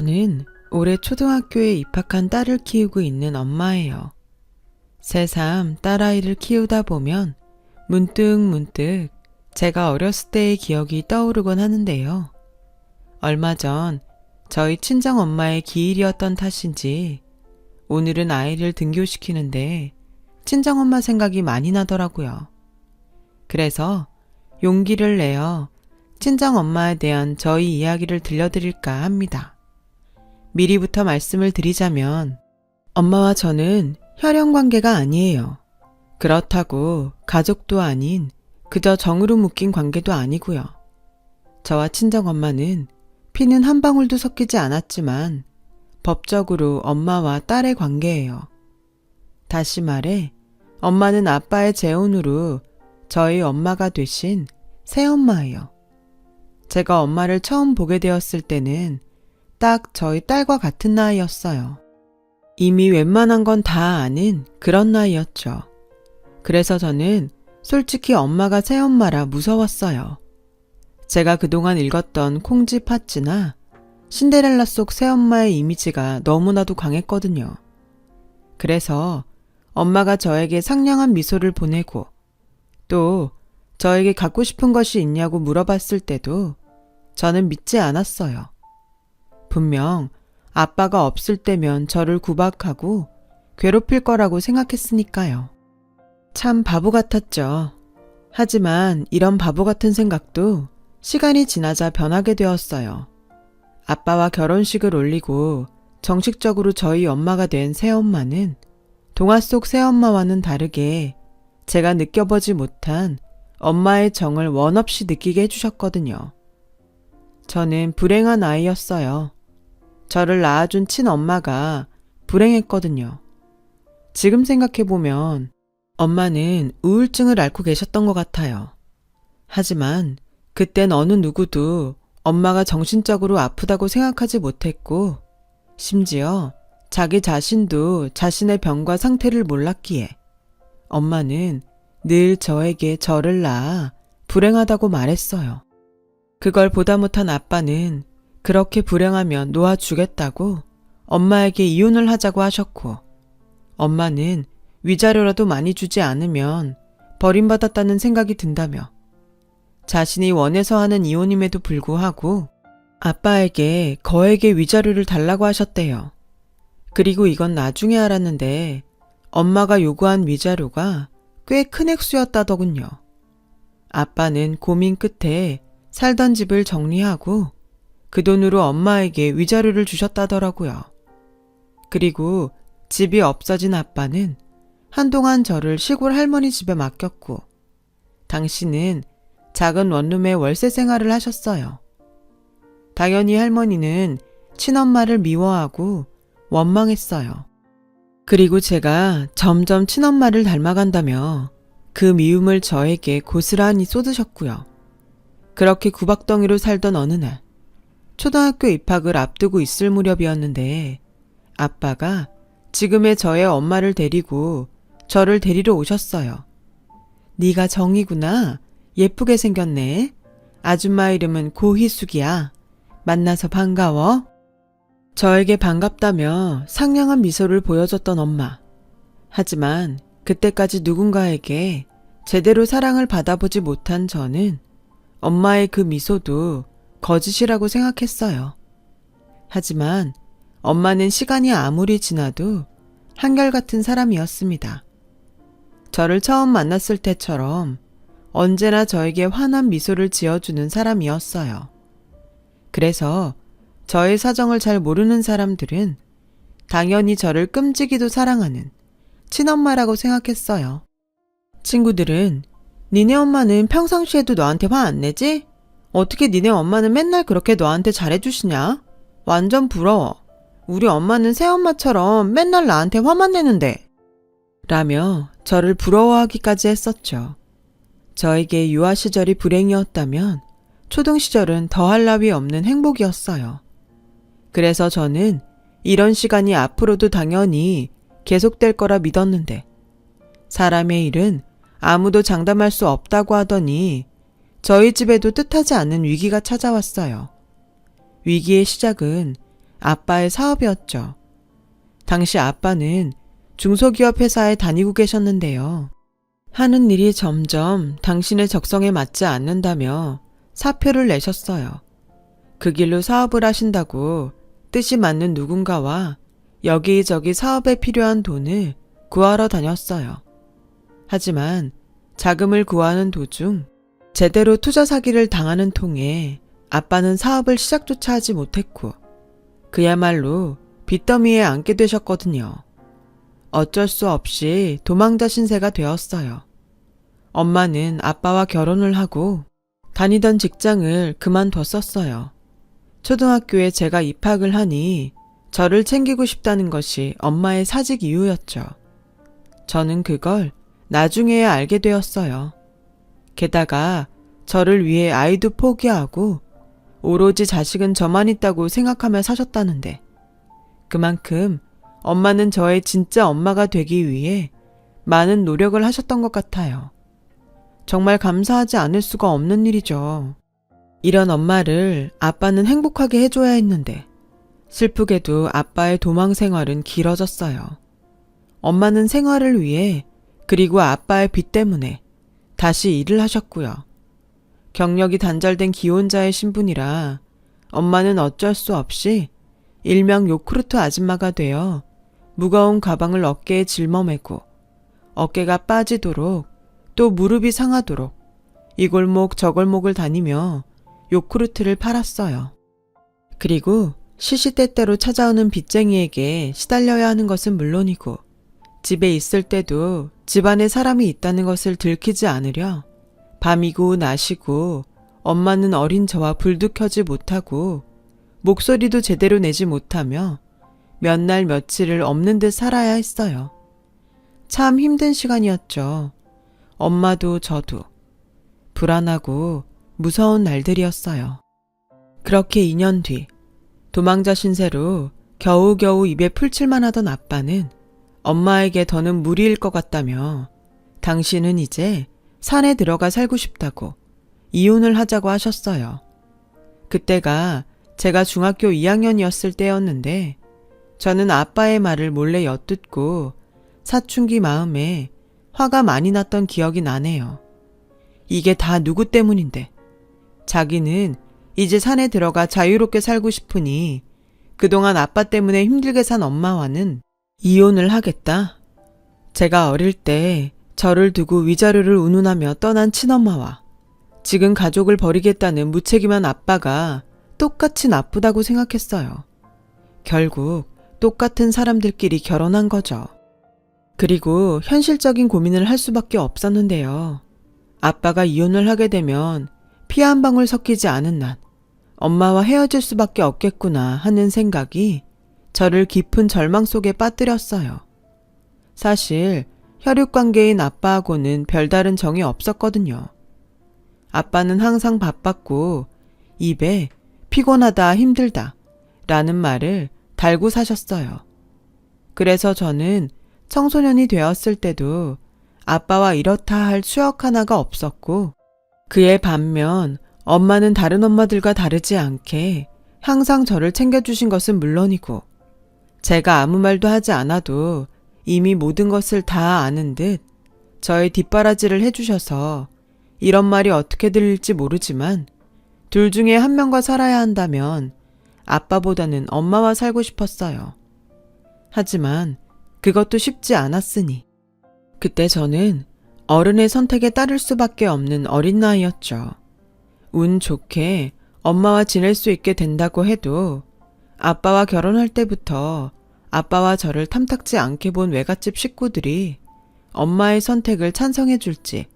저는 올해 초등학교에 입학한 딸을 키우고 있는 엄마예요. 새삼 딸아이를 키우다 보면 문득 제가 어렸을 때의 기억이 떠오르곤 하는데요. 얼마 전 저희 친정엄마의 기일이었던 탓인지 오늘은 아이를 등교시키는데 친정엄마 생각이 많이 나더라고요. 그래서 용기를 내어 친정엄마에 대한 저희 이야기를 들려드릴까 합니다. 미리부터 말씀을 드리자면 엄마와 저는 혈연 관계가 아니에요. 그렇다고 가족도 아닌 그저 정으로 묶인 관계도 아니고요. 저와 친정엄마는 피는 한 방울도 섞이지 않았지만 법적으로 엄마와 딸의 관계예요. 다시 말해 엄마는 아빠의 재혼으로 저희 엄마가 되신 새엄마예요. 제가 엄마를 처음 보게 되었을 때는 딱 저희 딸과 같은 나이였어요. 이미 웬만한 건 다 아는 그런 나이였죠. 그래서 저는 솔직히 엄마가 새엄마라 무서웠어요. 제가 그동안 읽었던 콩쥐 팥쥐나 신데렐라 속 새엄마의 이미지가 너무나도 강했거든요. 그래서 엄마가 저에게 상냥한 미소를 보내고 또 저에게 갖고 싶은 것이 있냐고 물어봤을 때도 저는 믿지 않았어요. 분명 아빠가 없을 때면 저를 구박하고 괴롭힐 거라고 생각했으니까요. 참 바보 같았죠. 하지만 이런 바보 같은 생각도 시간이 지나자 변하게 되었어요. 아빠와 결혼식을 올리고 정식적으로 저희 엄마가 된 새엄마는 동화 속 새엄마와는 다르게 제가 느껴보지 못한 엄마의 정을 원없이 느끼게 해주셨거든요. 저는 불행한 아이였어요. 저를 낳아준 친엄마가 불행했거든요. 지금 생각해보면 엄마는 우울증을 앓고 계셨던 것 같아요. 하지만 그땐 어느 누구도 엄마가 정신적으로 아프다고 생각하지 못했고 심지어 자기 자신도 자신의 병과 상태를 몰랐기에 엄마는 늘 저에게 저를 낳아 불행하다고 말했어요. 그걸 보다 못한 아빠는 그렇게 불행하면 놓아주겠다고 엄마에게 이혼을 하자고 하셨고 엄마는 위자료라도 많이 주지 않으면 버림받았다는 생각이 든다며 자신이 원해서 하는 이혼임에도 불구하고 아빠에게 거액의 위자료를 달라고 하셨대요. 그리고 이건 나중에 알았는데 엄마가 요구한 위자료가 꽤 큰 액수였다더군요. 아빠는 고민 끝에 살던 집을 정리하고 그 돈으로 엄마에게 위자료를 주셨다더라고요. 그리고 집이 없어진 아빠는 한동안 저를 시골 할머니 집에 맡겼고 당신은 작은 원룸에 월세 생활을 하셨어요. 당연히 할머니는 친엄마를 미워하고 원망했어요. 그리고 제가 점점 친엄마를 닮아간다며 그 미움을 저에게 고스란히 쏟으셨고요. 그렇게 구박덩이로 살던 어느 날 초등학교 입학을 앞두고 있을 무렵이었는데 아빠가 지금의 저의 엄마를 데리고 저를 데리러 오셨어요. 네가 정이구나. 예쁘게 생겼네. 아줌마 이름은 고희숙이야. 만나서 반가워. 저에게 반갑다며 상냥한 미소를 보여줬던 엄마. 하지만 그때까지 누군가에게 제대로 사랑을 받아보지 못한 저는 엄마의 그 미소도 거짓이라고 생각했어요. 하지만 엄마는 시간이 아무리 지나도 한결같은 사람이었습니다. 저를 처음 만났을 때처럼 언제나 저에게 환한 미소를 지어주는 사람이었어요. 그래서 저의 사정을 잘 모르는 사람들은 당연히 저를 끔찍이도 사랑하는 친엄마라고 생각했어요. 친구들은 니네 엄마는 평상시에도 너한테 화 안 내지? 어떻게 니네 엄마는 맨날 그렇게 너한테 잘해주시냐? 완전 부러워. 우리 엄마는 새엄마처럼 맨날 나한테 화만 내는데. 라며 저를 부러워하기까지 했었죠. 저에게 유아 시절이 불행이었다면 초등 시절은 더할 나위 없는 행복이었어요. 그래서 저는 이런 시간이 앞으로도 당연히 계속될 거라 믿었는데 사람의 일은 아무도 장담할 수 없다고 하더니 저희 집에도 뜻하지 않은 위기가 찾아왔어요. 위기의 시작은 아빠의 사업이었죠. 당시 아빠는 중소기업 회사에 다니고 계셨는데요. 하는 일이 점점 당신의 적성에 맞지 않는다며 사표를 내셨어요. 그 길로 사업을 하신다고 뜻이 맞는 누군가와 여기저기 사업에 필요한 돈을 구하러 다녔어요. 하지만 자금을 구하는 도중 제대로 투자 사기를 당하는 통에 아빠는 사업을 시작조차 하지 못했고 그야말로 빚더미에 앉게 되셨거든요. 어쩔 수 없이 도망자 신세가 되었어요. 엄마는 아빠와 결혼을 하고 다니던 직장을 그만뒀었어요. 초등학교에 제가 입학을 하니 저를 챙기고 싶다는 것이 엄마의 사직 이유였죠. 저는 그걸 나중에야 알게 되었어요. 게다가 저를 위해 아이도 포기하고 오로지 자식은 저만 있다고 생각하며 사셨다는데 그만큼 엄마는 저의 진짜 엄마가 되기 위해 많은 노력을 하셨던 것 같아요. 정말 감사하지 않을 수가 없는 일이죠. 이런 엄마를 아빠는 행복하게 해줘야 했는데 슬프게도 아빠의 도망 생활은 길어졌어요. 엄마는 생활을 위해 그리고 아빠의 빚 때문에 다시 일을 하셨고요. 경력이 단절된 기혼자의 신분이라 엄마는 어쩔 수 없이 일명 요크루트 아줌마가 되어 무거운 가방을 어깨에 짊어매고 어깨가 빠지도록 또 무릎이 상하도록 이 골목 저 골목을 다니며 요크루트를 팔았어요. 그리고 시시때때로 찾아오는 빚쟁이에게 시달려야 하는 것은 물론이고 집에 있을 때도 집안에 사람이 있다는 것을 들키지 않으려 밤이고 낮이고 엄마는 어린 저와 불도 켜지 못하고 목소리도 제대로 내지 못하며 몇 날 며칠을 없는 듯 살아야 했어요. 참 힘든 시간이었죠. 엄마도 저도 불안하고 무서운 날들이었어요. 그렇게 2년 뒤 도망자 신세로 겨우겨우 입에 풀칠만 하던 아빠는 엄마에게 더는 무리일 것 같다며 당신은 이제 산에 들어가 살고 싶다고 이혼을 하자고 하셨어요. 그때가 제가 중학교 2학년이었을 때였는데 저는 아빠의 말을 몰래 엿듣고 사춘기 마음에 화가 많이 났던 기억이 나네요. 이게 다 누구 때문인데 자기는 이제 산에 들어가 자유롭게 살고 싶으니 그동안 아빠 때문에 힘들게 산 엄마와는 이혼을 하겠다. 제가 어릴 때 저를 두고 위자료를 운운하며 떠난 친엄마와 지금 가족을 버리겠다는 무책임한 아빠가 똑같이 나쁘다고 생각했어요. 결국 똑같은 사람들끼리 결혼한 거죠. 그리고 현실적인 고민을 할 수밖에 없었는데요. 아빠가 이혼을 하게 되면 피 한 방울 섞이지 않은 난 엄마와 헤어질 수밖에 없겠구나 하는 생각이 저를 깊은 절망 속에 빠뜨렸어요. 사실 혈육관계인 아빠하고는 별다른 정이 없었거든요. 아빠는 항상 바빴고 입에 피곤하다 힘들다 라는 말을 달고 사셨어요. 그래서 저는 청소년이 되었을 때도 아빠와 이렇다 할 추억 하나가 없었고 그에 반면 엄마는 다른 엄마들과 다르지 않게 항상 저를 챙겨주신 것은 물론이고 제가 아무 말도 하지 않아도 이미 모든 것을 다 아는 듯 저의 뒷바라지를 해주셔서 이런 말이 어떻게 들릴지 모르지만 둘 중에 한 명과 살아야 한다면 아빠보다는 엄마와 살고 싶었어요. 하지만 그것도 쉽지 않았으니 그때 저는 어른의 선택에 따를 수밖에 없는 어린 나이였죠. 운 좋게 엄마와 지낼 수 있게 된다고 해도 아빠와 결혼할 때부터 아빠와 저를 탐탁지 않게 본 외갓집 식구들이 엄마의 선택을 찬성해 줄지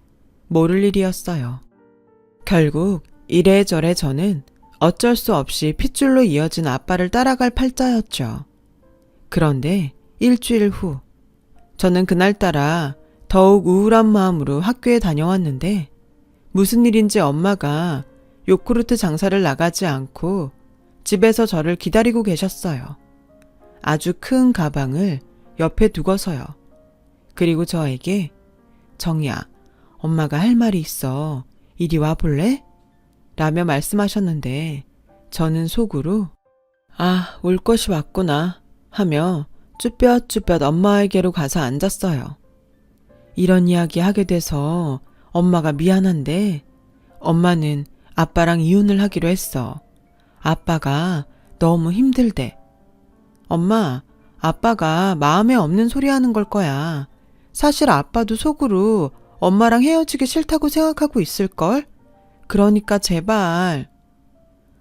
모를 일이었어요. 결국 이래저래 저는 어쩔 수 없이 핏줄로 이어진 아빠를 따라갈 팔자였죠. 그런데 일주일 후 저는 그날따라 더욱 우울한 마음으로 학교에 다녀왔는데 무슨 일인지 엄마가 요크루트 장사를 나가지 않고 집에서 저를 기다리고 계셨어요. 아주 큰 가방을 옆에 두고서요. 그리고 저에게 정이야, 엄마가 할 말이 있어. 이리 와볼래? 라며 말씀하셨는데 저는 속으로 아, 올 것이 왔구나 하며 쭈뼛쭈뼛 엄마에게로 가서 앉았어요. 이런 이야기 하게 돼서 엄마가 미안한데 엄마는 아빠랑 이혼을 하기로 했어. 아빠가 너무 힘들대. 엄마, 아빠가 마음에 없는 소리 하는 걸 거야. 사실 아빠도 속으로 엄마랑 헤어지기 싫다고 생각하고 있을걸? 그러니까 제발.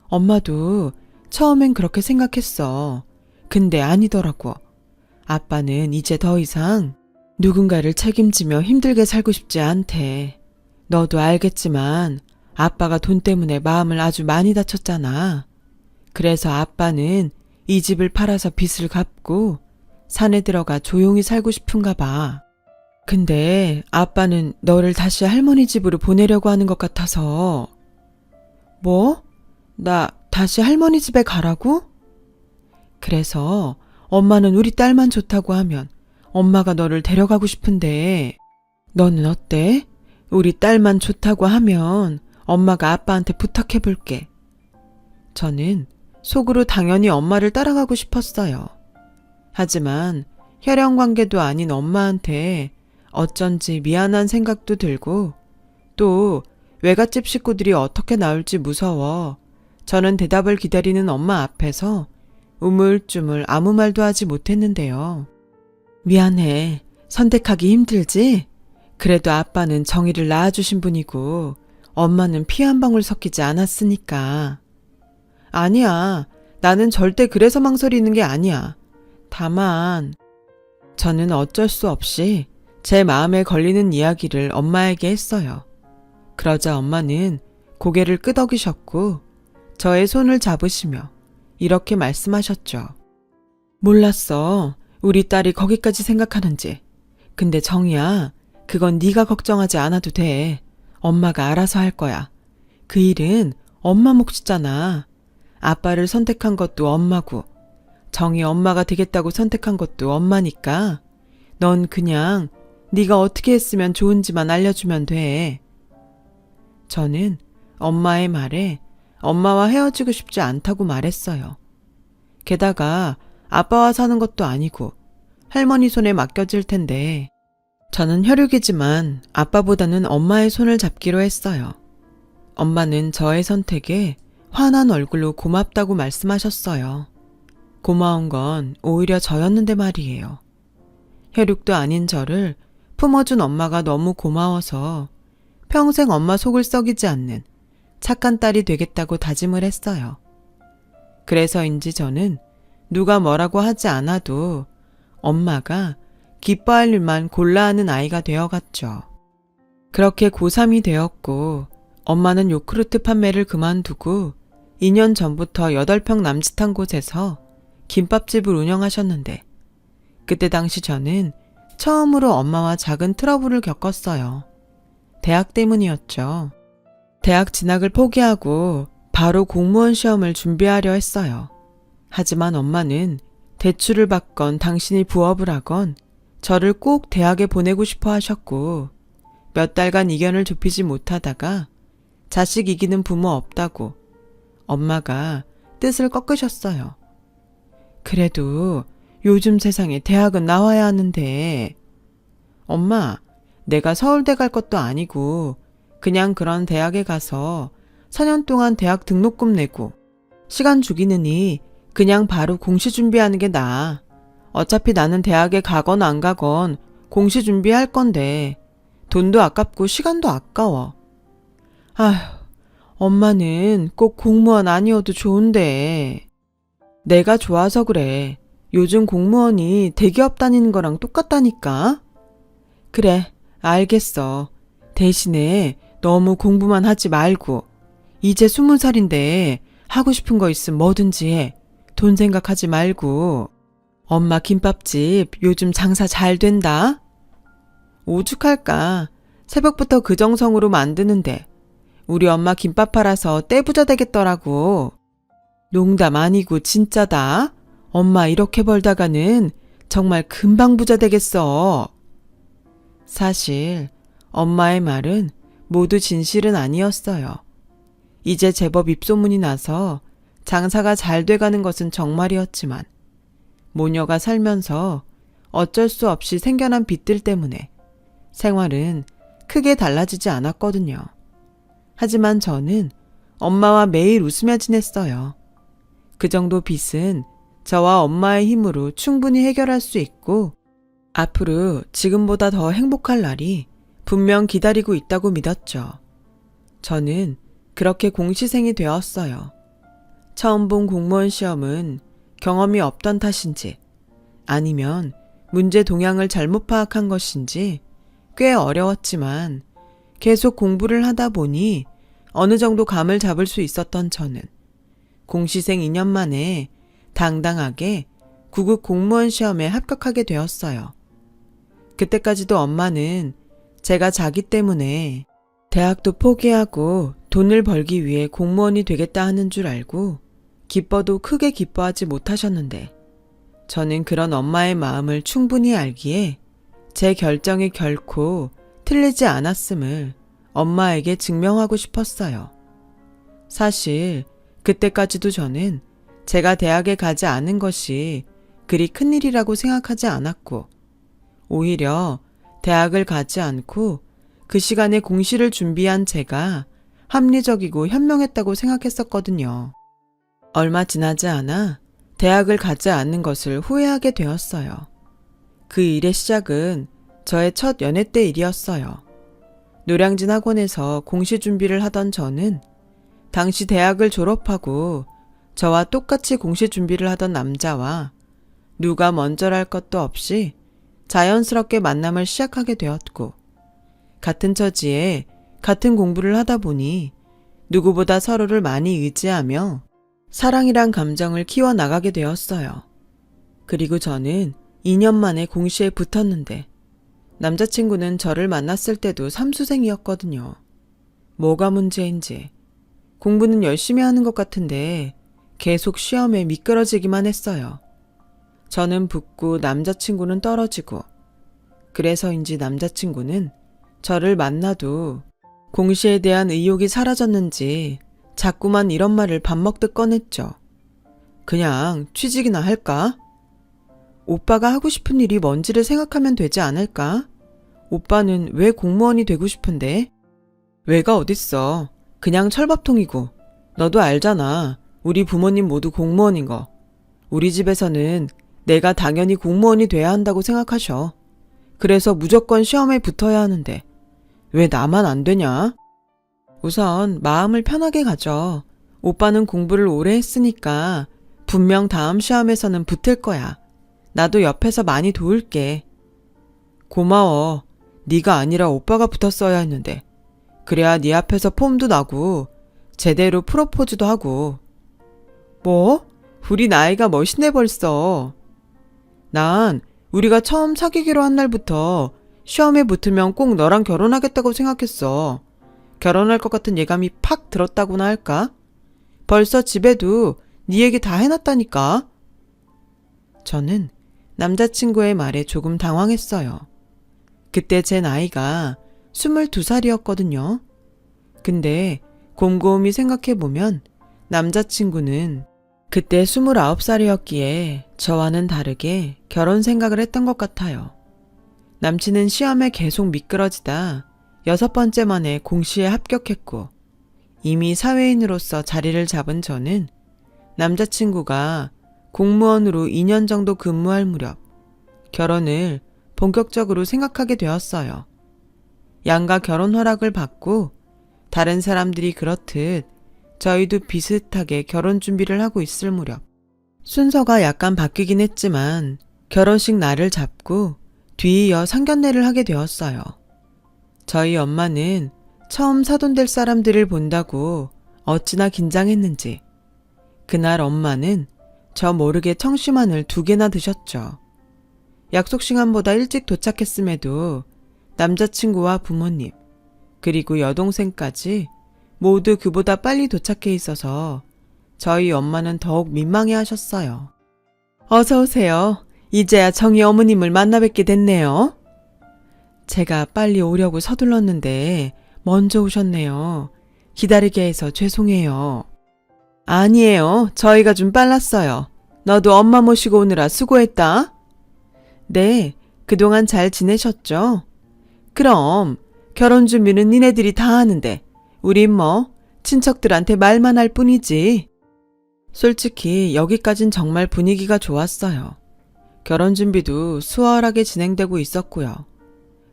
엄마도 처음엔 그렇게 생각했어. 근데 아니더라고. 아빠는 이제 더 이상 누군가를 책임지며 힘들게 살고 싶지 않대. 너도 알겠지만 아빠가 돈 때문에 마음을 아주 많이 다쳤잖아. 그래서 아빠는 이 집을 팔아서 빚을 갚고 산에 들어가 조용히 살고 싶은가 봐. 근데 아빠는 너를 다시 할머니 집으로 보내려고 하는 것 같아서. 뭐? 나 다시 할머니 집에 가라고? 그래서 엄마는 우리 딸만 좋다고 하면 엄마가 너를 데려가고 싶은데 너는 어때? 우리 딸만 좋다고 하면 엄마가 아빠한테 부탁해 볼게. 저는 속으로 당연히 엄마를 따라가고 싶었어요. 하지만 혈연 관계도 아닌 엄마한테 어쩐지 미안한 생각도 들고 또 외갓집 식구들이 어떻게 나올지 무서워 저는 대답을 기다리는 엄마 앞에서 우물쭈물 아무 말도 하지 못했는데요. 미안해. 선택하기 힘들지? 그래도 아빠는 정의를 낳아주신 분이고 엄마는 피 한 방울 섞이지 않았으니까. 아니야. 나는 절대 그래서 망설이는 게 아니야. 다만 저는 어쩔 수 없이 제 마음에 걸리는 이야기를 엄마에게 했어요. 그러자 엄마는 고개를 끄덕이셨고 저의 손을 잡으시며 이렇게 말씀하셨죠. 몰랐어. 우리 딸이 거기까지 생각하는지. 근데 정이야, 그건 네가 걱정하지 않아도 돼. 엄마가 알아서 할 거야. 그 일은 엄마 몫이잖아. 아빠를 선택한 것도 엄마고 정이 엄마가 되겠다고 선택한 것도 엄마니까 넌 그냥 네가 어떻게 했으면 좋은지만 알려주면 돼. 저는 엄마의 말에 엄마와 헤어지고 싶지 않다고 말했어요. 게다가 아빠와 사는 것도 아니고 할머니 손에 맡겨질 텐데 저는 혈육이지만 아빠보다는 엄마의 손을 잡기로 했어요. 엄마는 저의 선택에 환한 얼굴로 고맙다고 말씀하셨어요. 고마운 건 오히려 저였는데 말이에요. 혈육도 아닌 저를 품어준 엄마가 너무 고마워서 평생 엄마 속을 썩이지 않는 착한 딸이 되겠다고 다짐을 했어요. 그래서인지 저는 누가 뭐라고 하지 않아도 엄마가 기뻐할 일만 골라 하는 아이가 되어갔죠. 그렇게 고3이 되었고 엄마는 요크루트 판매를 그만두고 2년 전부터 8평 남짓한 곳에서 김밥집을 운영하셨는데 그때 당시 저는 처음으로 엄마와 작은 트러블을 겪었어요. 대학 때문이었죠. 대학 진학을 포기하고 바로 공무원 시험을 준비하려 했어요. 하지만 엄마는 대출을 받건 당신이 부업을 하건 저를 꼭 대학에 보내고 싶어 하셨고 몇 달간 이견을 좁히지 못하다가 자식 이기는 부모 없다고 엄마가 뜻을 꺾으셨어요. 그래도 요즘 세상에 대학은 나와야 하는데 엄마, 내가 서울대 갈 것도 아니고 그냥 그런 대학에 가서 4년 동안 대학 등록금 내고 시간 죽이느니 그냥 바로 공시 준비하는 게 나아. 어차피 나는 대학에 가건 안 가건 공시 준비할 건데 돈도 아깝고 시간도 아까워. 아휴, 엄마는 꼭 공무원 아니어도 좋은데. 내가 좋아서 그래. 요즘 공무원이 대기업 다니는 거랑 똑같다니까. 그래, 알겠어. 대신에 너무 공부만 하지 말고 이제 20살인데 하고 싶은 거 있으면 뭐든지 해. 돈 생각하지 말고. 엄마 김밥집 요즘 장사 잘 된다. 오죽할까. 새벽부터 그 정성으로 만드는데 우리 엄마 김밥 팔아서 떼부자 되겠더라고. 농담 아니고 진짜다. 엄마 이렇게 벌다가는 정말 금방 부자 되겠어. 사실 엄마의 말은 모두 진실은 아니었어요. 이제 제법 입소문이 나서 장사가 잘 돼가는 것은 정말이었지만 모녀가 살면서 어쩔 수 없이 생겨난 빚들 때문에 생활은 크게 달라지지 않았거든요. 하지만 저는 엄마와 매일 웃으며 지냈어요. 그 정도 빚은 저와 엄마의 힘으로 충분히 해결할 수 있고 앞으로 지금보다 더 행복할 날이 분명 기다리고 있다고 믿었죠. 저는 그렇게 공시생이 되었어요. 처음 본 공무원 시험은 경험이 없던 탓인지 아니면 문제 동향을 잘못 파악한 것인지 꽤 어려웠지만 계속 공부를 하다 보니 어느 정도 감을 잡을 수 있었던 저는 공시생 2년 만에 당당하게 9급 공무원 시험에 합격하게 되었어요. 그때까지도 엄마는 제가 자기 때문에 대학도 포기하고 돈을 벌기 위해 공무원이 되겠다 하는 줄 알고 기뻐도 크게 기뻐하지 못하셨는데 저는 그런 엄마의 마음을 충분히 알기에 제 결정이 결코 틀리지 않았음을 엄마에게 증명하고 싶었어요. 사실 그때까지도 저는 제가 대학에 가지 않은 것이 그리 큰일이라고 생각하지 않았고 오히려 대학을 가지 않고 그 시간에 공시를 준비한 제가 합리적이고 현명했다고 생각했었거든요. 얼마 지나지 않아 대학을 가지 않는 것을 후회하게 되었어요. 그 일의 시작은 저의 첫 연애 때 일이었어요. 노량진 학원에서 공시 준비를 하던 저는 당시 대학을 졸업하고 저와 똑같이 공시 준비를 하던 남자와 누가 먼저랄 것도 없이 자연스럽게 만남을 시작하게 되었고 같은 처지에 같은 공부를 하다 보니 누구보다 서로를 많이 의지하며 사랑이란 감정을 키워나가게 되었어요. 그리고 저는 2년 만에 공시에 붙었는데 남자친구는 저를 만났을 때도 삼수생이었거든요. 뭐가 문제인지 공부는 열심히 하는 것 같은데 계속 시험에 미끄러지기만 했어요. 저는 붙고 남자친구는 떨어지고 그래서인지 남자친구는 저를 만나도 공시에 대한 의욕이 사라졌는지 자꾸만 이런 말을 밥 먹듯 꺼냈죠. 그냥 취직이나 할까? 오빠가 하고 싶은 일이 뭔지를 생각하면 되지 않을까? 오빠는 왜 공무원이 되고 싶은데? 왜가 어딨어. 그냥 철밥통이고. 너도 알잖아. 우리 부모님 모두 공무원인 거. 우리 집에서는 내가 당연히 공무원이 돼야 한다고 생각하셔. 그래서 무조건 시험에 붙어야 하는데 왜 나만 안 되냐? 우선 마음을 편하게 가져. 오빠는 공부를 오래 했으니까 분명 다음 시험에서는 붙을 거야. 나도 옆에서 많이 도울게. 고마워. 네가 아니라 오빠가 붙었어야 했는데. 그래야 네 앞에서 폼도 나고 제대로 프로포즈도 하고. 뭐? 우리 나이가 몇인데 벌써. 난 우리가 처음 사귀기로 한 날부터 시험에 붙으면 꼭 너랑 결혼하겠다고 생각했어. 결혼할 것 같은 예감이 팍 들었다고나 할까? 벌써 집에도 네 얘기 다 해놨다니까. 저는 남자친구의 말에 조금 당황했어요. 그때 제 나이가 22살이었거든요. 근데 곰곰이 생각해보면 남자친구는 그때 29살이었기에 저와는 다르게 결혼 생각을 했던 것 같아요. 남친은 시험에 계속 미끄러지다 6번째 만에 공시에 합격했고 이미 사회인으로서 자리를 잡은 저는 남자친구가 공무원으로 2년 정도 근무할 무렵 결혼을 본격적으로 생각하게 되었어요. 양가 결혼 허락을 받고 다른 사람들이 그렇듯 저희도 비슷하게 결혼 준비를 하고 있을 무렵 순서가 약간 바뀌긴 했지만 결혼식 날을 잡고 뒤이어 상견례를 하게 되었어요. 저희 엄마는 처음 사돈될 사람들을 본다고 어찌나 긴장했는지 그날 엄마는 저 모르게 청심환을 2개나 드셨죠. 약속 시간보다 일찍 도착했음에도 남자친구와 부모님 그리고 여동생까지 모두 그보다 빨리 도착해 있어서 저희 엄마는 더욱 민망해 하셨어요. 어서 오세요. 이제야 정희 어머님을 만나 뵙게 됐네요. 제가 빨리 오려고 서둘렀는데 먼저 오셨네요. 기다리게 해서 죄송해요. 아니에요. 저희가 좀 빨랐어요. 너도 엄마 모시고 오느라 수고했다. 네, 그동안 잘 지내셨죠? 그럼 결혼 준비는 니네들이 다 하는데 우린 뭐 친척들한테 말만 할 뿐이지. 솔직히 여기까진 정말 분위기가 좋았어요. 결혼 준비도 수월하게 진행되고 있었고요.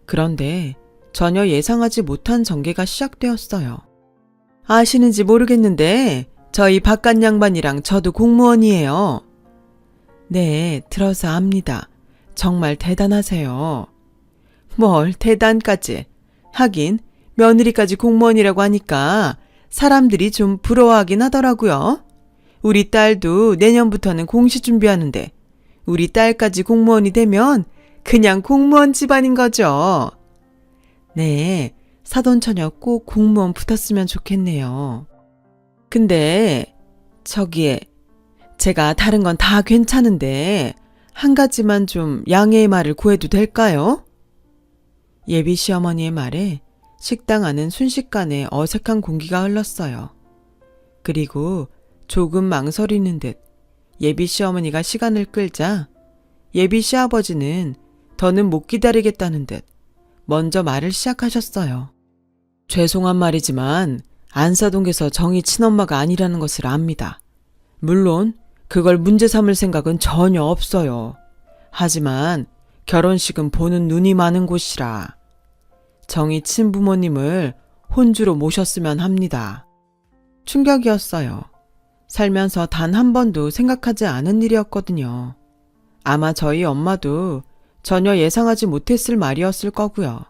그런데 전혀 예상하지 못한 전개가 시작되었어요. 아시는지 모르겠는데 저희 바깥 양반이랑 저도 공무원이에요. 네, 들어서 압니다. 정말 대단하세요. 뭘 대단까지. 하긴 며느리까지 공무원이라고 하니까 사람들이 좀 부러워하긴 하더라고요. 우리 딸도 내년부터는 공시 준비하는데 우리 딸까지 공무원이 되면 그냥 공무원 집안인 거죠. 네, 사돈처녀 꼭 공무원 붙었으면 좋겠네요. 근데 저기에 제가 다른 건 다 괜찮은데 한 가지만 좀 양해의 말을 구해도 될까요? 예비 시어머니의 말에 식당 안은 순식간에 어색한 공기가 흘렀어요. 그리고 조금 망설이는 듯 예비 시어머니가 시간을 끌자 예비 시아버지는 더는 못 기다리겠다는 듯 먼저 말을 시작하셨어요. 죄송한 말이지만 안사동에서 정희 친엄마가 아니라는 것을 압니다. 물론 그걸 문제 삼을 생각은 전혀 없어요. 하지만 결혼식은 보는 눈이 많은 곳이라 정희 친부모님을 혼주로 모셨으면 합니다. 충격이었어요. 살면서 단 한 번도 생각하지 않은 일이었거든요. 아마 저희 엄마도 전혀 예상하지 못했을 말이었을 거고요.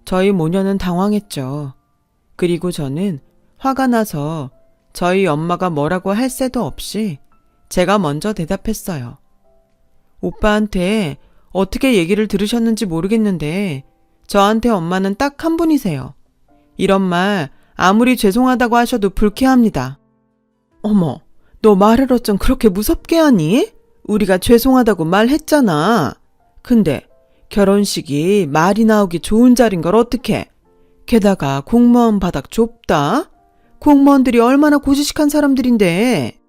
저희 모녀는 당황했죠. 그리고 저는 화가 나서 저희 엄마가 뭐라고 할 새도 없이 제가 먼저 대답했어요. 오빠한테 어떻게 얘기를 들으셨는지 모르겠는데 저한테 엄마는 딱 한 분이세요. 이런 말 아무리 죄송하다고 하셔도 불쾌합니다. 어머, 너 말을 어쩜 그렇게 무섭게 하니? 우리가 죄송하다고 말했잖아. 근데 결혼식이 말이 나오기 좋은 자리인 걸 어떡해. 게다가 공무원 바닥 좁다. 공무원들이 얼마나 고지식한 사람들인데.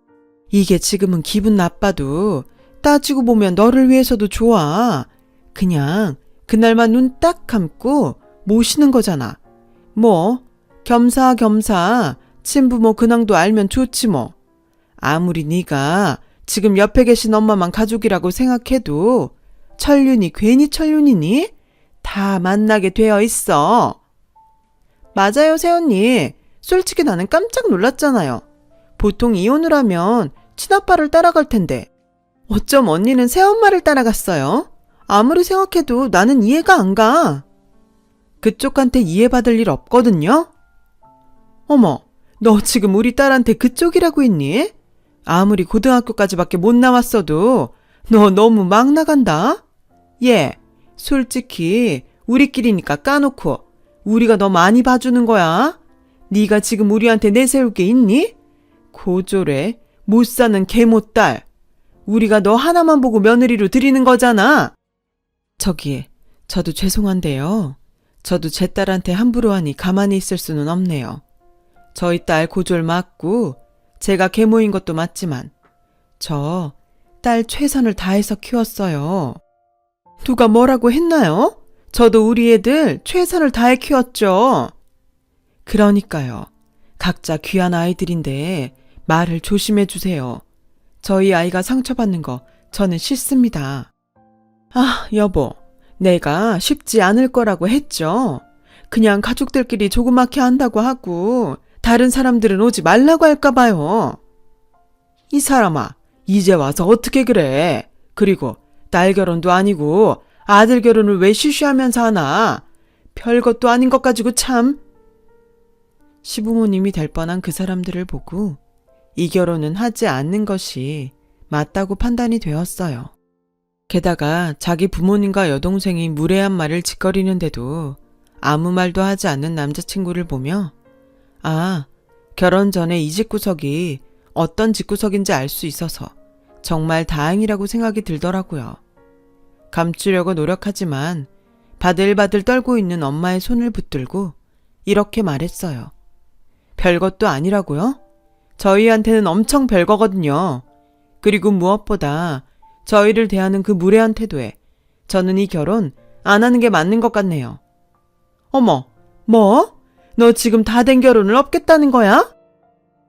이게 지금은 기분 나빠도 따지고 보면 너를 위해서도 좋아. 그냥 그날만 눈 딱 감고 모시는 거잖아. 뭐 겸사겸사 친부모 근황도 알면 좋지 뭐. 아무리 네가 지금 옆에 계신 엄마만 가족이라고 생각해도 천륜이 괜히 천륜이니? 다 만나게 되어 있어. 맞아요, 새언니. 솔직히 나는 깜짝 놀랐잖아요. 보통 이혼을 하면 친아빠를 따라갈 텐데 어쩜 언니는 새엄마를 따라갔어요? 아무리 생각해도 나는 이해가 안 가. 그쪽한테 이해받을 일 없거든요? 어머, 너 지금 우리 딸한테 그쪽이라고 했니? 아무리 고등학교까지밖에 못 나왔어도 너 너무 막 나간다? 얘, 솔직히 우리끼리니까 까놓고 우리가 너 많이 봐주는 거야? 네가 지금 우리한테 내세울 게 있니? 고졸에 못 사는 개못딸. 우리가 너 하나만 보고 며느리로 들이는 거잖아. 저기, 저도 죄송한데요. 저도 제 딸한테 함부로 하니 가만히 있을 수는 없네요. 저희 딸 고졸 맞고 제가 계모인 것도 맞지만 저 딸 최선을 다해서 키웠어요. 누가 뭐라고 했나요? 저도 우리 애들 최선을 다해 키웠죠. 그러니까요. 각자 귀한 아이들인데 말을 조심해 주세요. 저희 아이가 상처받는 거 저는 싫습니다. 아, 여보. 내가 쉽지 않을 거라고 했죠. 그냥 가족들끼리 조그맣게 한다고 하고 다른 사람들은 오지 말라고 할까 봐요. 이 사람아, 이제 와서 어떻게 그래. 그리고 딸 결혼도 아니고 아들 결혼을 왜 쉬쉬하면서 하나. 별것도 아닌 것 가지고 참. 시부모님이 될 뻔한 그 사람들을 보고 이 결혼은 하지 않는 것이 맞다고 판단이 되었어요. 게다가 자기 부모님과 여동생이 무례한 말을 짓거리는데도 아무 말도 하지 않는 남자친구를 보며 아, 결혼 전에 이 집구석이 어떤 집구석인지 알 수 있어서 정말 다행이라고 생각이 들더라고요. 감추려고 노력하지만 바들바들 떨고 있는 엄마의 손을 붙들고 이렇게 말했어요. 별것도 아니라고요? 저희한테는 엄청 별거거든요. 그리고 무엇보다 저희를 대하는 그 무례한 태도에 저는 이 결혼 안 하는 게 맞는 것 같네요. 어머, 뭐? 너 지금 다 된 결혼을 엎겠다는 거야?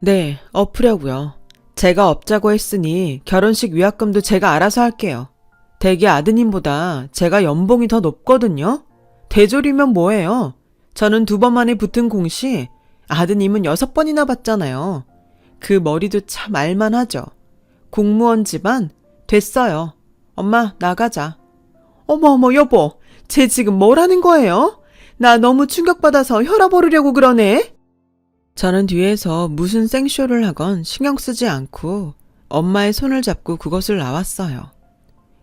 네, 엎으려고요. 제가 엎자고 했으니 결혼식 위약금도 제가 알아서 할게요. 대개 아드님보다 제가 연봉이 더 높거든요. 대졸이면 뭐예요? 저는 2번 만에 붙은 공시, 아드님은 6번이나 받잖아요. 그 머리도 참 알만하죠. 공무원 집안 됐어요. 엄마 나가자. 어머 여보, 쟤 지금 뭐라는 거예요? 나 너무 충격받아서 혈압 오르려고 그러네. 저는 뒤에서 무슨 생쇼를 하건 신경 쓰지 않고 엄마의 손을 잡고 그곳을 나왔어요.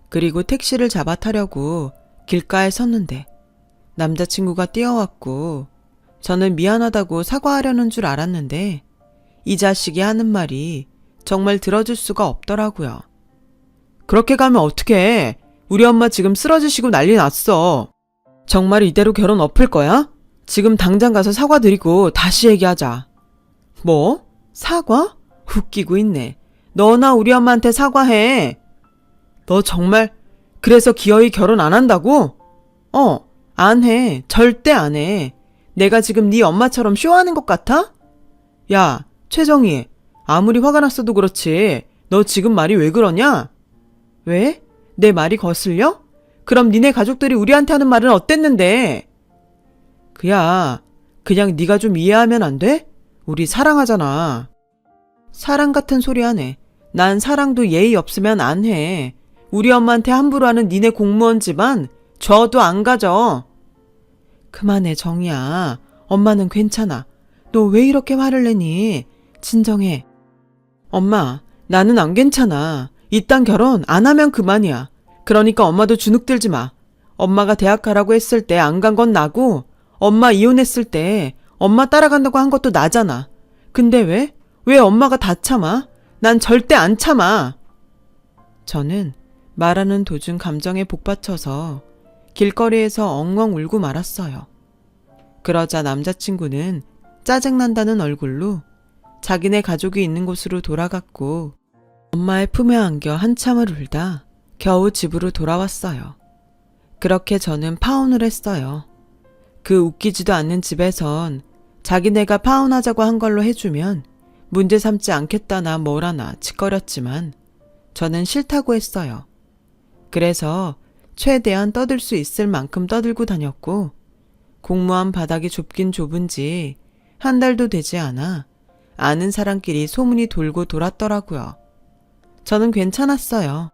그리고 택시를 잡아 타려고 길가에 섰는데 남자친구가 뛰어왔고 저는 미안하다고 사과하려는 줄 알았는데 이 자식이 하는 말이 정말 들어줄 수가 없더라고요. 그렇게 가면 어떡해. 우리 엄마 지금 쓰러지시고 난리 났어. 정말 이대로 결혼 엎을 거야? 지금 당장 가서 사과드리고 다시 얘기하자. 뭐? 사과? 웃기고 있네. 너나 우리 엄마한테 사과해. 너 정말 그래서 기어이 결혼 안 한다고? 안 해. 절대 안 해. 내가 지금 네 엄마처럼 쇼하는 것 같아? 야, 최정희. 아무리 화가 났어도 그렇지. 너 지금 말이 왜 그러냐? 왜? 내 말이 거슬려? 그럼 니네 가족들이 우리한테 하는 말은 어땠는데? 그냥 네가 좀 이해하면 안 돼? 우리 사랑하잖아. 사랑 같은 소리 하네. 난 사랑도 예의 없으면 안 해. 우리 엄마한테 함부로 하는 니네 공무원 집안 저도 안 가져. 그만해 정이야. 엄마는 괜찮아. 너 왜 이렇게 화를 내니? 진정해. 엄마, 나는 안 괜찮아. 이딴 결혼 안 하면 그만이야. 그러니까 엄마도 주눅 들지 마. 엄마가 대학 가라고 했을 때 안 간 건 나고 엄마 이혼했을 때 엄마 따라간다고 한 것도 나잖아. 근데 왜? 왜 엄마가 다 참아? 난 절대 안 참아. 저는 말하는 도중 감정에 복받쳐서 길거리에서 엉엉 울고 말았어요. 그러자 남자친구는 짜증난다는 얼굴로 자기네 가족이 있는 곳으로 돌아갔고 엄마의 품에 안겨 한참을 울다 겨우 집으로 돌아왔어요. 그렇게 저는 파혼을 했어요. 그 웃기지도 않는 집에선 자기네가 파혼하자고 한 걸로 해주면 문제 삼지 않겠다나 뭐라나 짓거렸지만 저는 싫다고 했어요. 그래서 최대한 떠들 수 있을 만큼 떠들고 다녔고 공무원 바닥이 좁긴 좁은지 한 달도 되지 않아 아는 사람끼리 소문이 돌고 돌았더라고요. 저는 괜찮았어요.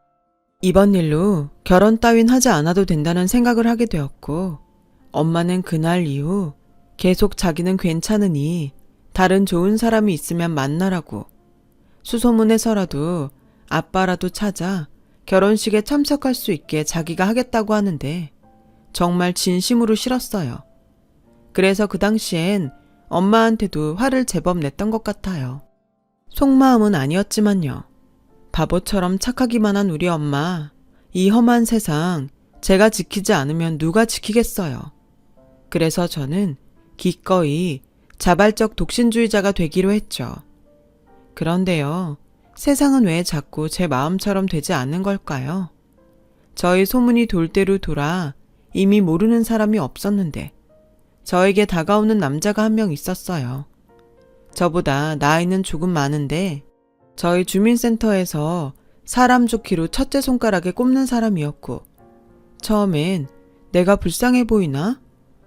이번 일로 결혼 따윈 하지 않아도 된다는 생각을 하게 되었고 엄마는 그날 이후 계속 자기는 괜찮으니 다른 좋은 사람이 있으면 만나라고 수소문해서라도 아빠라도 찾아 결혼식에 참석할 수 있게 자기가 하겠다고 하는데 정말 진심으로 싫었어요. 그래서 그 당시엔 엄마한테도 화를 제법 냈던 것 같아요. 속마음은 아니었지만요. 바보처럼 착하기만 한 우리 엄마, 이 험한 세상 제가 지키지 않으면 누가 지키겠어요. 그래서 저는 기꺼이 자발적 독신주의자가 되기로 했죠. 그런데요, 세상은 왜 자꾸 제 마음처럼 되지 않는 걸까요? 저희 소문이 돌 대로 돌아 이미 모르는 사람이 없었는데 저에게 다가오는 남자가 한 명 있었어요. 저보다 나이는 조금 많은데 저희 주민센터에서 사람 좋기로 첫째 손가락에 꼽는 사람이었고 처음엔 내가 불쌍해 보이나?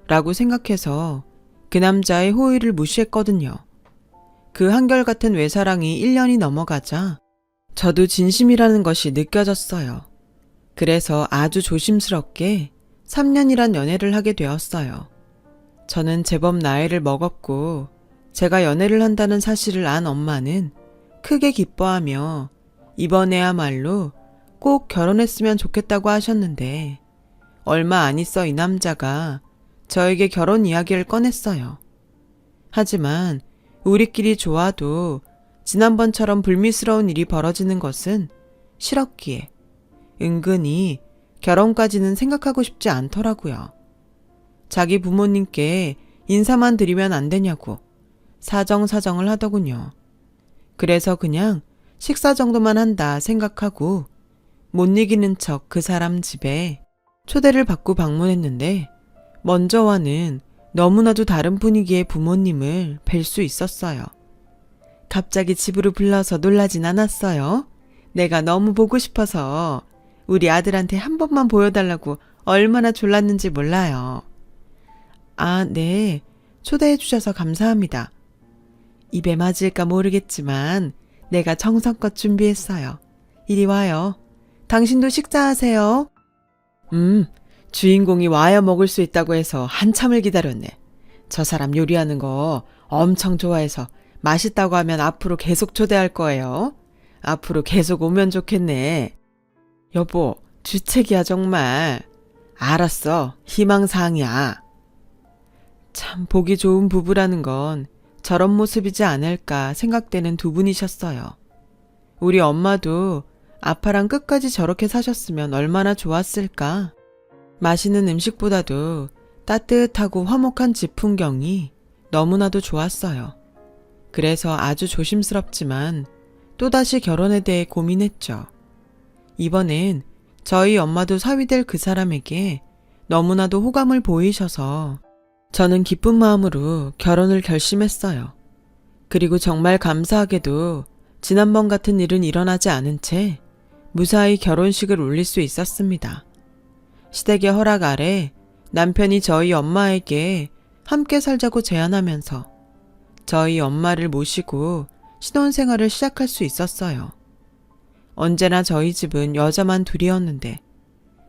라고 생각해서 그 남자의 호의를 무시했거든요. 그 한결같은 외사랑이 1년이 넘어가자 저도 진심이라는 것이 느껴졌어요. 그래서 아주 조심스럽게 3년이란 연애를 하게 되었어요. 저는 제법 나이를 먹었고 제가 연애를 한다는 사실을 안 엄마는 크게 기뻐하며 이번에야말로 꼭 결혼했으면 좋겠다고 하셨는데 얼마 안 있어 이 남자가 저에게 결혼 이야기를 꺼냈어요. 하지만 우리끼리 좋아도 지난번처럼 불미스러운 일이 벌어지는 것은 싫었기에 은근히 결혼까지는 생각하고 싶지 않더라고요. 자기 부모님께 인사만 드리면 안 되냐고 사정사정을 하더군요. 그래서 그냥 식사 정도만 한다 생각하고 못 이기는 척 그 사람 집에 초대를 받고 방문했는데 먼저와는 너무나도 다른 분위기의 부모님을 뵐 수 있었어요. 갑자기 집으로 불러서 놀라진 않았어요. 내가 너무 보고 싶어서 우리 아들한테 한 번만 보여달라고 얼마나 졸랐는지 몰라요. 아, 네. 초대해 주셔서 감사합니다. 입에 맞을까 모르겠지만 내가 정성껏 준비했어요. 이리 와요. 당신도 식사하세요. 주인공이 와야 먹을 수 있다고 해서 한참을 기다렸네. 저 사람 요리하는 거 엄청 좋아해서 맛있다고 하면 앞으로 계속 초대할 거예요. 앞으로 계속 오면 좋겠네. 여보, 주책이야 정말. 알았어. 희망사항이야. 참 보기 좋은 부부라는 건 저런 모습이지 않을까 생각되는 두 분이셨어요. 우리 엄마도 아빠랑 끝까지 저렇게 사셨으면 얼마나 좋았을까. 맛있는 음식보다도 따뜻하고 화목한 집 풍경이 너무나도 좋았어요. 그래서 아주 조심스럽지만 또다시 결혼에 대해 고민했죠. 이번엔 저희 엄마도 사위될 그 사람에게 너무나도 호감을 보이셔서 저는 기쁜 마음으로 결혼을 결심했어요. 그리고 정말 감사하게도 지난번 같은 일은 일어나지 않은 채 무사히 결혼식을 올릴 수 있었습니다. 시댁의 허락 아래 남편이 저희 엄마에게 함께 살자고 제안하면서 저희 엄마를 모시고 신혼생활을 시작할 수 있었어요. 언제나 저희 집은 여자만 둘이었는데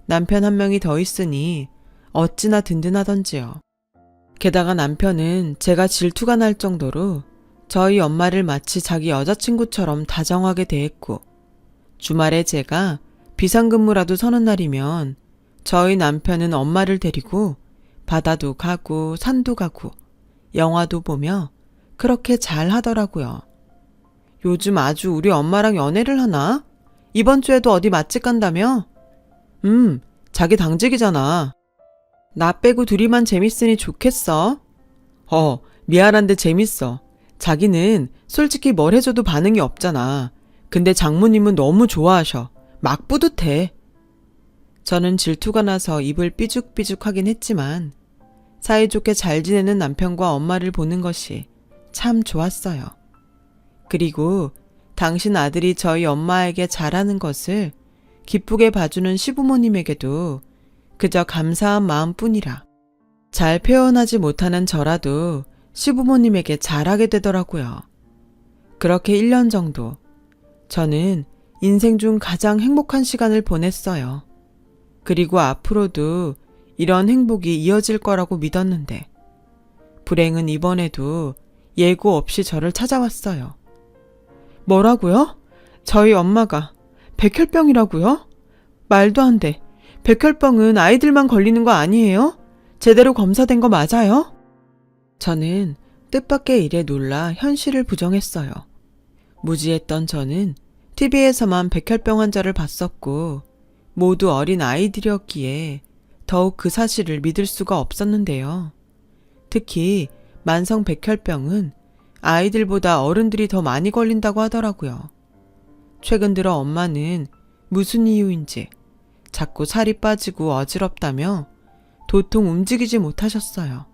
남편 한 명이 더 있으니 어찌나 든든하던지요. 게다가 남편은 제가 질투가 날 정도로 저희 엄마를 마치 자기 여자친구처럼 다정하게 대했고 주말에 제가 비상근무라도 서는 날이면 저희 남편은 엄마를 데리고 바다도 가고 산도 가고 영화도 보며 그렇게 잘 하더라고요. 요즘 아주 우리 엄마랑 연애를 하나? 이번 주에도 어디 맛집 간다며? 자기 당직이잖아. 나 빼고 둘이만 재밌으니 좋겠어. 미안한데 재밌어. 자기는 솔직히 뭘 해줘도 반응이 없잖아. 근데 장모님은 너무 좋아하셔. 막 뿌듯해. 저는 질투가 나서 입을 삐죽삐죽 하긴 했지만 사이좋게 잘 지내는 남편과 엄마를 보는 것이 참 좋았어요. 그리고 당신 아들이 저희 엄마에게 잘하는 것을 기쁘게 봐주는 시부모님에게도 그저 감사한 마음뿐이라 잘 표현하지 못하는 저라도 시부모님에게 잘하게 되더라고요. 그렇게 1년 정도 저는 인생 중 가장 행복한 시간을 보냈어요. 그리고 앞으로도 이런 행복이 이어질 거라고 믿었는데 불행은 이번에도 예고 없이 저를 찾아왔어요. 뭐라고요? 저희 엄마가 백혈병이라고요? 말도 안 돼. 백혈병은 아이들만 걸리는 거 아니에요? 제대로 검사된 거 맞아요? 저는 뜻밖의 일에 놀라 현실을 부정했어요. 무지했던 저는 TV에서만 백혈병 환자를 봤었고 모두 어린 아이들이었기에 더욱 그 사실을 믿을 수가 없었는데요. 특히 만성 백혈병은 아이들보다 어른들이 더 많이 걸린다고 하더라고요. 최근 들어 엄마는 무슨 이유인지 자꾸 살이 빠지고 어지럽다며 도통 움직이지 못하셨어요.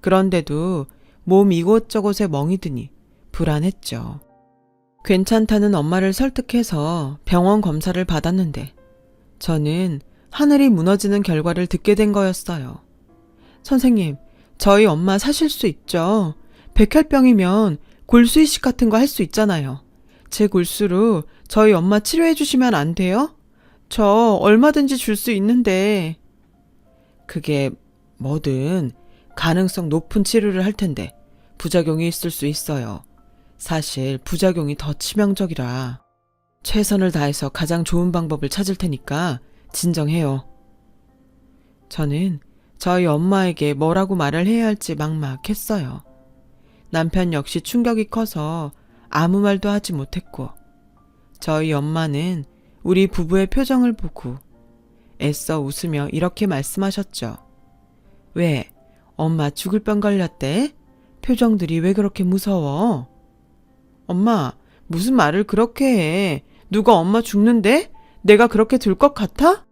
그런데도 몸 이곳저곳에 멍이 드니 불안했죠. 괜찮다는 엄마를 설득해서 병원 검사를 받았는데 저는 하늘이 무너지는 결과를 듣게 된 거였어요. 선생님, 저희 엄마 사실 수 있죠? 백혈병이면 골수 이식 같은 거 할 수 있잖아요. 제 골수로 저희 엄마 치료해 주시면 안 돼요? 저 얼마든지 줄 수 있는데. 그게 뭐든 가능성 높은 치료를 할 텐데 부작용이 있을 수 있어요. 사실 부작용이 더 치명적이라 최선을 다해서 가장 좋은 방법을 찾을 테니까 진정해요. 저는 저희 엄마에게 뭐라고 말을 해야 할지 막막했어요. 남편 역시 충격이 커서 아무 말도 하지 못했고 저희 엄마는 우리 부부의 표정을 보고 애써 웃으며 이렇게 말씀하셨죠. 왜? 엄마 죽을 병 걸렸대? 표정들이 왜 그렇게 무서워? 엄마, 무슨 말을 그렇게 해? 누가 엄마 죽는데? 내가 그렇게 들 것 같아?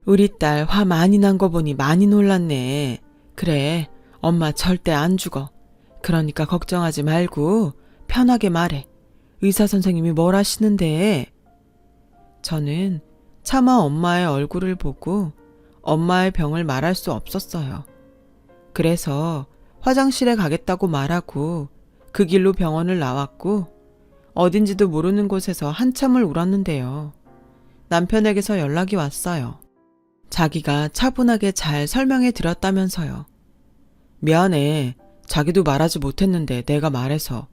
우리 딸 화 많이 난 거 보니 많이 놀랐네. 그래, 엄마 절대 안 죽어. 그러니까 걱정하지 말고 편하게 말해. 의사 선생님이 뭘 하시는데? 저는 차마 엄마의 얼굴을 보고 엄마의 병을 말할 수 없었어요. 그래서 화장실에 가겠다고 말하고 그 길로 병원을 나왔고 어딘지도 모르는 곳에서 한참을 울었는데요. 남편에게서 연락이 왔어요. 자기가 차분하게 잘 설명해 드렸다면서요. 미안해. 자기도 말하지 못했는데 내가 말해서.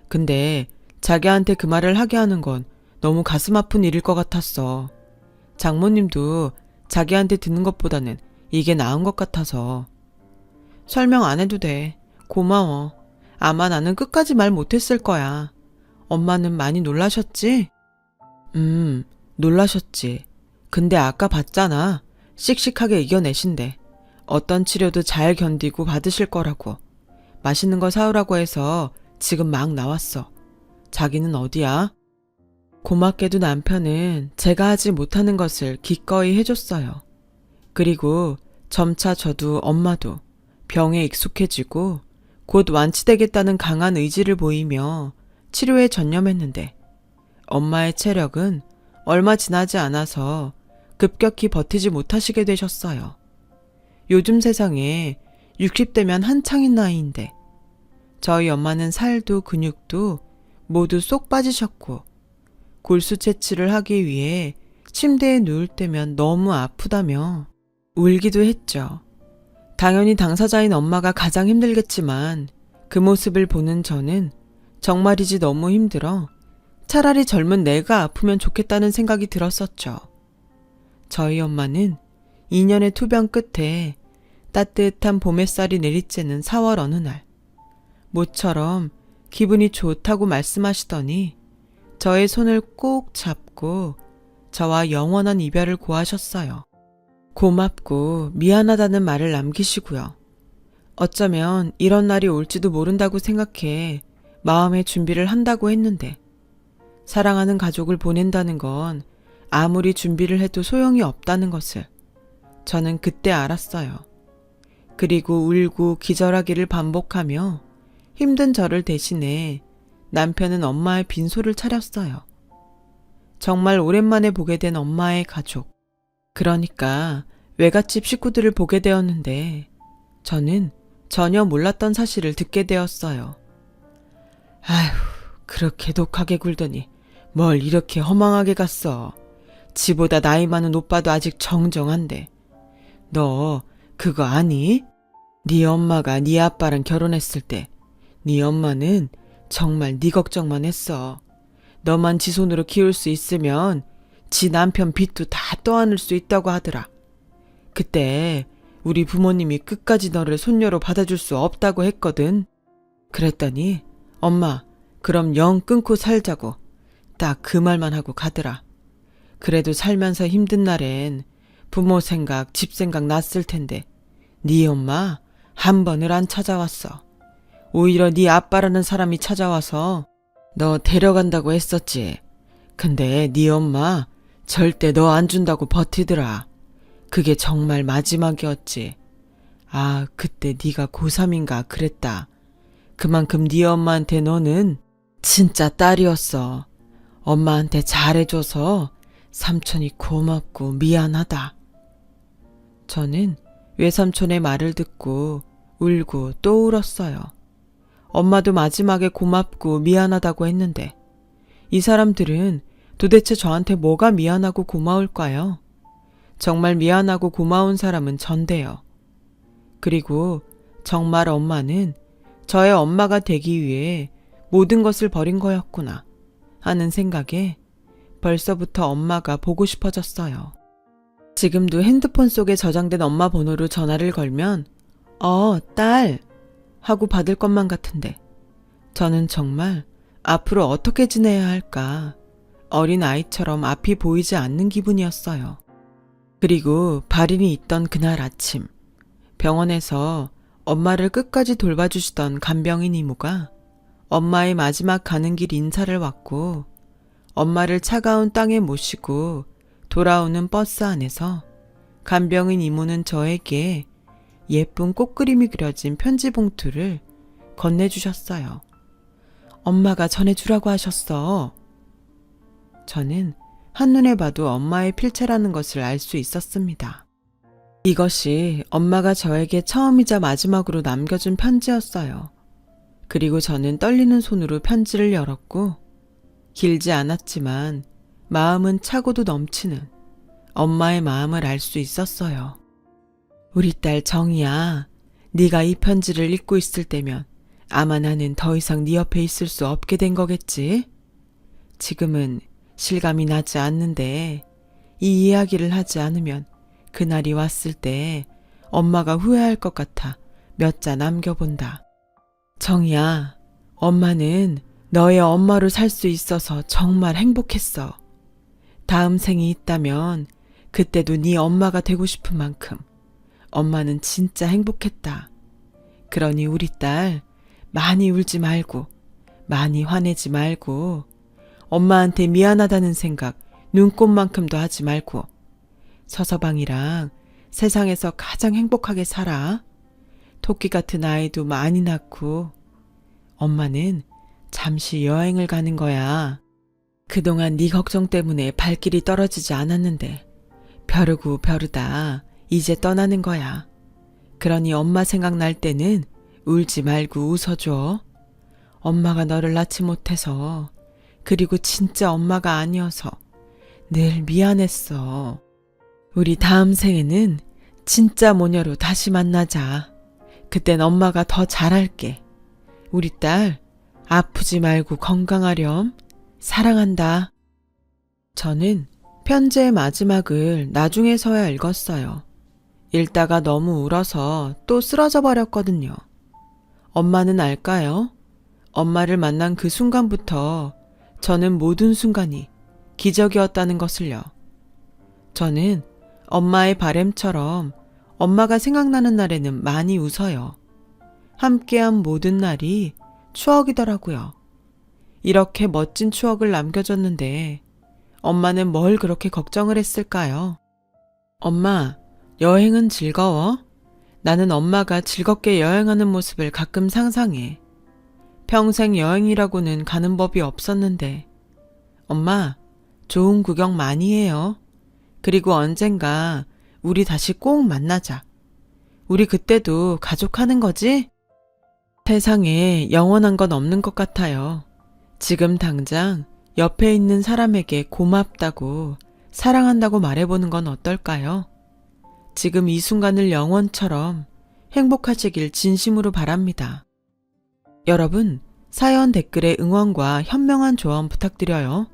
근데 자기한테 그 말을 하게 하는 건 너무 가슴 아픈 일일 것 같았어. 장모님도 자기한테 듣는 것보다는 이게 나은 것 같아서. 설명 안 해도 돼. 고마워. 아마 나는 끝까지 말 못했을 거야. 엄마는 많이 놀라셨지? 놀라셨지. 근데 아까 봤잖아. 씩씩하게 이겨내신대. 어떤 치료도 잘 견디고 받으실 거라고. 맛있는 거 사오라고 해서 지금 막 나왔어. 자기는 어디야? 고맙게도 남편은 제가 하지 못하는 것을 기꺼이 해줬어요. 그리고 점차 저도 엄마도 병에 익숙해지고 곧 완치되겠다는 강한 의지를 보이며 치료에 전념했는데 엄마의 체력은 얼마 지나지 않아서 급격히 버티지 못하시게 되셨어요. 요즘 세상에 60대면 한창인 나이인데 저희 엄마는 살도 근육도 모두 쏙 빠지셨고 골수 채취를 하기 위해 침대에 누울 때면 너무 아프다며 울기도 했죠. 당연히 당사자인 엄마가 가장 힘들겠지만 그 모습을 보는 저는 정말이지 너무 힘들어 차라리 젊은 내가 아프면 좋겠다는 생각이 들었었죠. 저희 엄마는 2년의 투병 끝에 따뜻한 봄 햇살이 내리쬐는 4월 어느 날 모처럼 기분이 좋다고 말씀하시더니 저의 손을 꼭 잡고 저와 영원한 이별을 고하셨어요. 고맙고 미안하다는 말을 남기시고요. 어쩌면 이런 날이 올지도 모른다고 생각해 마음의 준비를 한다고 했는데 사랑하는 가족을 보낸다는 건 아무리 준비를 해도 소용이 없다는 것을 저는 그때 알았어요. 그리고 울고 기절하기를 반복하며 힘든 저를 대신해 남편은 엄마의 빈소를 차렸어요. 정말 오랜만에 보게 된 엄마의 가족. 그러니까 외갓집 식구들을 보게 되었는데 저는 전혀 몰랐던 사실을 듣게 되었어요. 아휴, 그렇게 독하게 굴더니 뭘 이렇게 허망하게 갔어. 지보다 나이 많은 오빠도 아직 정정한데. 너 그거 아니? 네 엄마가 네 아빠랑 결혼했을 때 네 엄마는 정말 네 걱정만 했어. 너만 지 손으로 키울 수 있으면 지 남편 빚도 다 떠안을 수 있다고 하더라. 그때 우리 부모님이 끝까지 너를 손녀로 받아줄 수 없다고 했거든. 그랬더니 엄마 그럼 영 끊고 살자고 딱 그 말만 하고 가더라. 그래도 살면서 힘든 날엔 부모 생각, 집 생각 났을 텐데 네 엄마 한 번을 안 찾아왔어. 오히려 네 아빠라는 사람이 찾아와서 너 데려간다고 했었지. 근데 네 엄마 절대 너 안 준다고 버티더라. 그게 정말 마지막이었지. 아, 그때 네가 고3인가 그랬다. 그만큼 네 엄마한테 너는 진짜 딸이었어. 엄마한테 잘해줘서 삼촌이 고맙고 미안하다. 저는 외삼촌의 말을 듣고 울고 또 울었어요. 엄마도 마지막에 고맙고 미안하다고 했는데 이 사람들은 도대체 저한테 뭐가 미안하고 고마울까요? 정말 미안하고 고마운 사람은 전데요. 그리고 정말 엄마는 저의 엄마가 되기 위해 모든 것을 버린 거였구나 하는 생각에 벌써부터 엄마가 보고 싶어졌어요. 지금도 핸드폰 속에 저장된 엄마 번호로 전화를 걸면 딸 하고 받을 것만 같은데 저는 정말 앞으로 어떻게 지내야 할까 어린 아이처럼 앞이 보이지 않는 기분이었어요. 그리고 발인이 있던 그날 아침 병원에서 엄마를 끝까지 돌봐주시던 간병인 이모가 엄마의 마지막 가는 길 인사를 왔고 엄마를 차가운 땅에 모시고 돌아오는 버스 안에서 간병인 이모는 저에게 예쁜 꽃그림이 그려진 편지 봉투를 건네주셨어요. 엄마가 전해주라고 하셨어. 저는 한눈에 봐도 엄마의 필체라는 것을 알 수 있었습니다. 이것이 엄마가 저에게 처음이자 마지막으로 남겨준 편지였어요. 그리고 저는 떨리는 손으로 편지를 열었고 길지 않았지만 마음은 차고도 넘치는 엄마의 마음을 알 수 있었어요. 우리 딸 정이야, 네가 이 편지를 읽고 있을 때면 아마 나는 더 이상 네 옆에 있을 수 없게 된 거겠지? 지금은 실감이 나지 않는데 이 이야기를 하지 않으면 그날이 왔을 때 엄마가 후회할 것 같아 몇 자 남겨본다. 정이야, 엄마는 너의 엄마로 살 수 있어서 정말 행복했어. 다음 생이 있다면 그때도 네 엄마가 되고 싶은 만큼 엄마는 진짜 행복했다. 그러니 우리 딸 많이 울지 말고 많이 화내지 말고 엄마한테 미안하다는 생각 눈꼽만큼도 하지 말고 서서방이랑 세상에서 가장 행복하게 살아. 토끼 같은 아이도 많이 낳고 엄마는 잠시 여행을 가는 거야. 그동안 네 걱정 때문에 발길이 떨어지지 않았는데 벼르고 벼르다 이제 떠나는 거야. 그러니 엄마 생각날 때는 울지 말고 웃어줘. 엄마가 너를 낳지 못해서 그리고 진짜 엄마가 아니어서 늘 미안했어. 우리 다음 생에는 진짜 모녀로 다시 만나자. 그땐 엄마가 더 잘할게. 우리 딸 아프지 말고 건강하렴. 사랑한다. 저는 편지의 마지막을 나중에서야 읽었어요. 읽다가 너무 울어서 또 쓰러져 버렸거든요. 엄마는 알까요? 엄마를 만난 그 순간부터 저는 모든 순간이 기적이었다는 것을요. 저는 엄마의 바램처럼 엄마가 생각나는 날에는 많이 웃어요. 함께한 모든 날이 추억이더라고요. 이렇게 멋진 추억을 남겨줬는데 엄마는 뭘 그렇게 걱정을 했을까요? 엄마, 여행은 즐거워? 나는 엄마가 즐겁게 여행하는 모습을 가끔 상상해. 평생 여행이라고는 가는 법이 없었는데 엄마, 좋은 구경 많이 해요. 그리고 언젠가 우리 다시 꼭 만나자. 우리 그때도 가족하는 거지? 세상에 영원한 건 없는 것 같아요. 지금 당장 옆에 있는 사람에게 고맙다고 사랑한다고 말해보는 건 어떨까요? 지금 이 순간을 영원처럼 행복하시길 진심으로 바랍니다. 여러분, 사연 댓글에 응원과 현명한 조언 부탁드려요.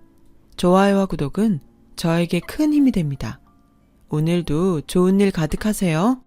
좋아요와 구독은 저에게 큰 힘이 됩니다. 오늘도 좋은 일 가득하세요.